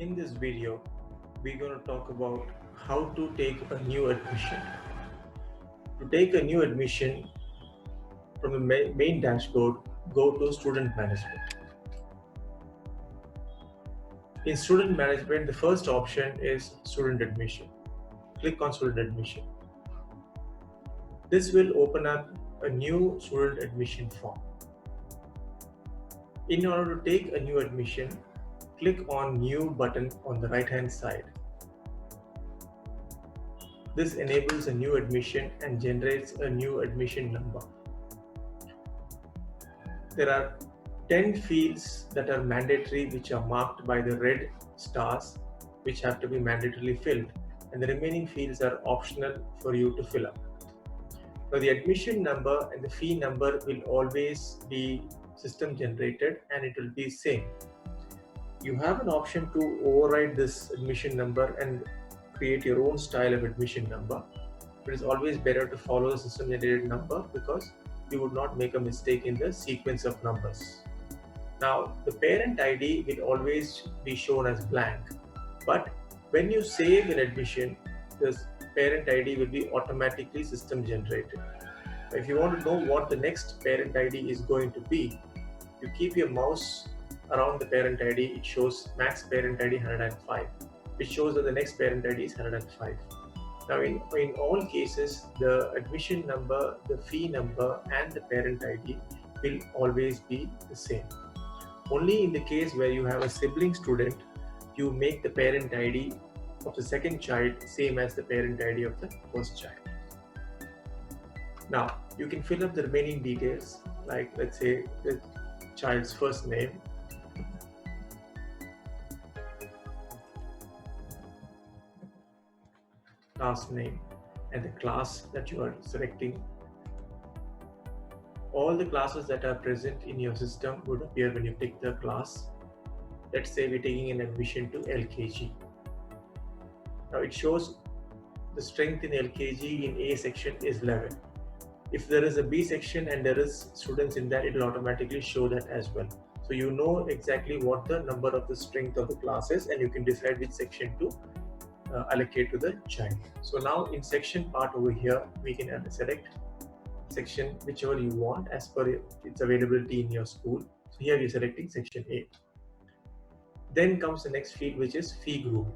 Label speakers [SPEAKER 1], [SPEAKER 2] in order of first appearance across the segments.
[SPEAKER 1] In this video, we're going to talk about how to take a new admission. To take a new admission from the main dashboard, go to Student Management. In Student Management, the first option is Student Admission. Click on Student Admission. This will open up a new student admission form. In order to take a new admission, click on New button on the right hand side. This enables a new admission and generates a new admission number. There are 10 fields that are mandatory, which are marked by the red stars, which have to be mandatorily filled, and the remaining fields are optional for you to fill up. Now, the admission number and the fee number will always be system generated and it will be same. You have an option to override this admission number and create your own style of admission number. It is always better to follow the system generated number because you would not make a mistake in the sequence of numbers. Now, the parent ID will always be shown as blank, but when you save an admission, this parent ID will be automatically system generated. If you want to know what the next parent ID is going to be, you keep your mouse around the parent ID, it shows max parent ID 105, which shows that the next parent ID is 105. Now, in all cases, the admission number, the fee number, and the parent ID will always be the same. Only in the case where you have a sibling student, you make the parent ID of the second child same as the parent ID of the first child. Now, you can fill up the remaining details, like let's say the child's first name, last name, and the class that you are selecting. All the classes that are present in your system would appear when you pick the class. Let's say we're taking an admission to LKG. Now it shows the strength in LKG in A section is 11. If there is a B section and there is students in that, it will automatically show that as well. So you know exactly what the number of the strength of the class is, and you can decide which section to allocate to the child. So now in section part over here, we can select section whichever you want as per its availability in your school. So here we're selecting section A. Then comes the next field, which is fee group.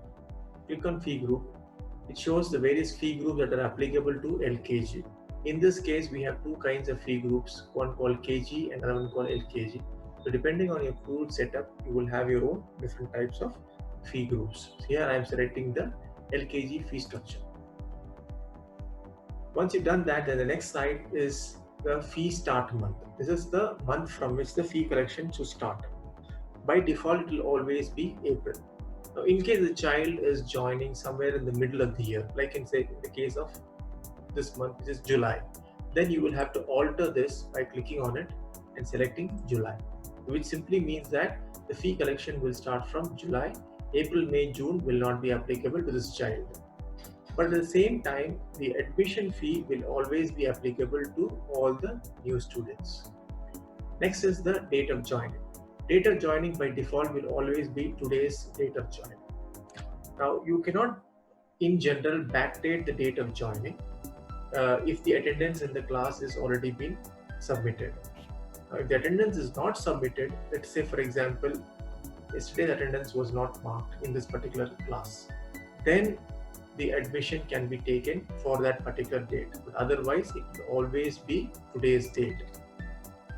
[SPEAKER 1] Click on fee group. It shows the various fee groups that are applicable to LKG. In this case, we have two kinds of fee groups, one called KG and another one called LKG. So depending on your school setup, you will have your own different types of fee groups. So here I am selecting the LKG fee structure. Once you've done that, then the next slide is the fee start month. This is the month from which the fee collection should start. By default, it will always be April. Now, in case the child is joining somewhere in the middle of the year, like in the case of this month, which is July, then you will have to alter this by clicking on it and selecting July, which simply means that the fee collection will start from July. April, May, June will not be applicable to this child. But at the same time, the admission fee will always be applicable to all the new students. Next is the date of joining. Date of joining by default will always be today's date of joining. Now, you cannot in general backdate the date of joining if the attendance in the class is already been submitted. Now, if the attendance is not submitted, let's say for example, yesterday's attendance was not marked in this particular class, then the admission can be taken for that particular date, but otherwise it will always be today's date.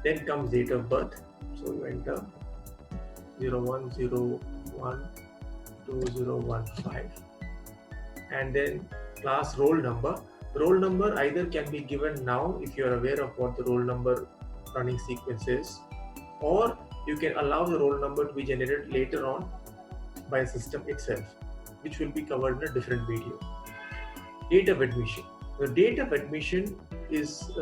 [SPEAKER 1] Then comes date of birth. So you enter 01012015, and then class roll number. Roll number either can be given now if you are aware of what the roll number running sequence is, or you can allow the roll number to be generated later on by the system itself, which will be covered in a different video. Date of admission. The date of admission is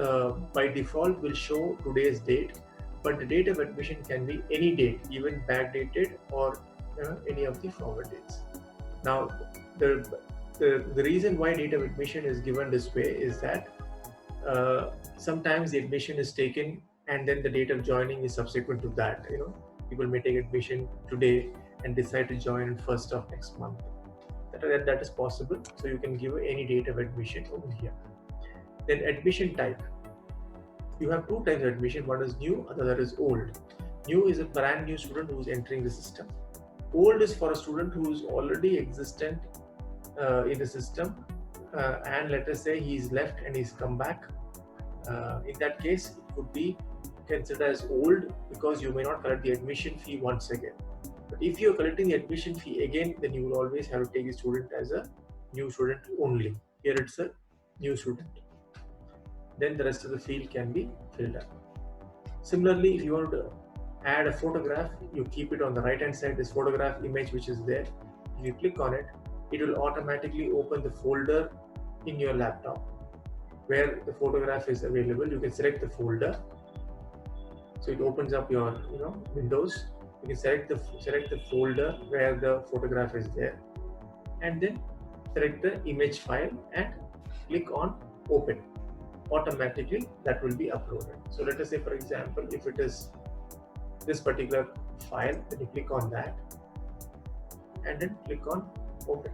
[SPEAKER 1] by default will show today's date, but the date of admission can be any date, even backdated or any of the forward dates. Now, the reason why date of admission is given this way is that sometimes the admission is taken and then the date of joining is subsequent to that. People may take admission today and decide to join on 1st of next month. That is possible. So you can give any date of admission over here. Then admission type. You have two types of admission. One is new, other is old. New is a brand new student who is entering the system. Old is for a student who is already existent in the system, and let us say he's left and he's come back. In that case, it could be considered as old because you may not collect the admission fee once again. But if you're collecting the admission fee again, then you will always have to take the student as a new student only. Here it's a new student. Then the rest of the field can be filled up. Similarly, if you want to add a photograph, you keep it on the right hand side, this photograph image which is there. If you click on it, it will automatically open the folder in your laptop where the photograph is available. You can select the folder. So it opens up your windows. You can select the folder where the photograph is there, and then select the image file and click on open. Automatically that will be uploaded. So let us say, for example, if it is this particular file, then you click on that and then click on open.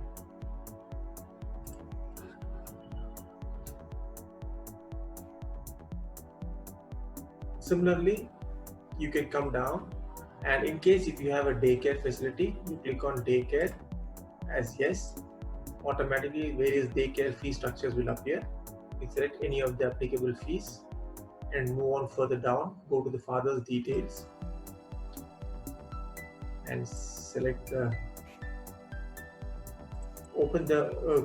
[SPEAKER 1] Similarly, you can come down, and in case if you have a daycare facility, you click on daycare as yes. Automatically various daycare fee structures will appear. You select any of the applicable fees and move on further down. Go to the father's details and select the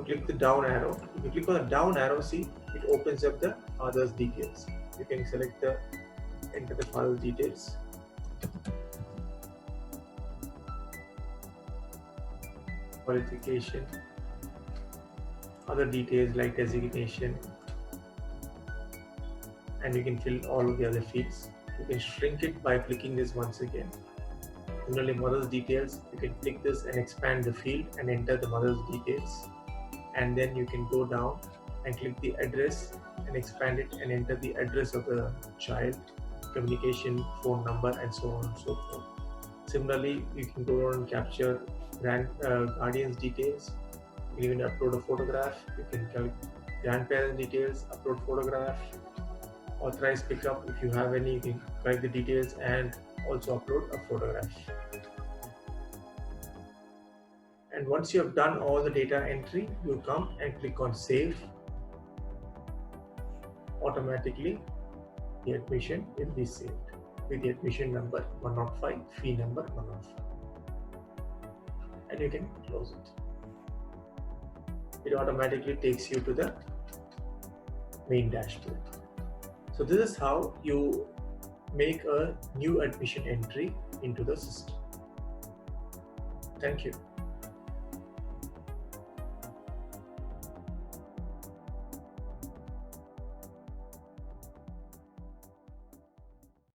[SPEAKER 1] click the down arrow. If you click on the down arrow, see it opens up the father's details. You can enter the father's details. Qualification, other details like designation, and you can fill all of the other fields. You can shrink it by clicking this once again. Similarly, mother's details, you can click this and expand the field and enter the mother's details, and then you can go down and click the address and expand it and enter the address of the child, communication, phone number, and so on and so forth. Similarly, you can go on and capture guardian's details. You can even upload a photograph. You can collect grandparents' details, upload photograph, authorize pickup. If you have any, you can collect the details and also upload a photograph. And once you have done all the data entry, you come and click on save. Automatically, the admission will be saved with the admission number 105, fee number 105. And you can close it. It automatically takes you to the main dashboard. So this is how you make a new admission entry into the system. Thank you.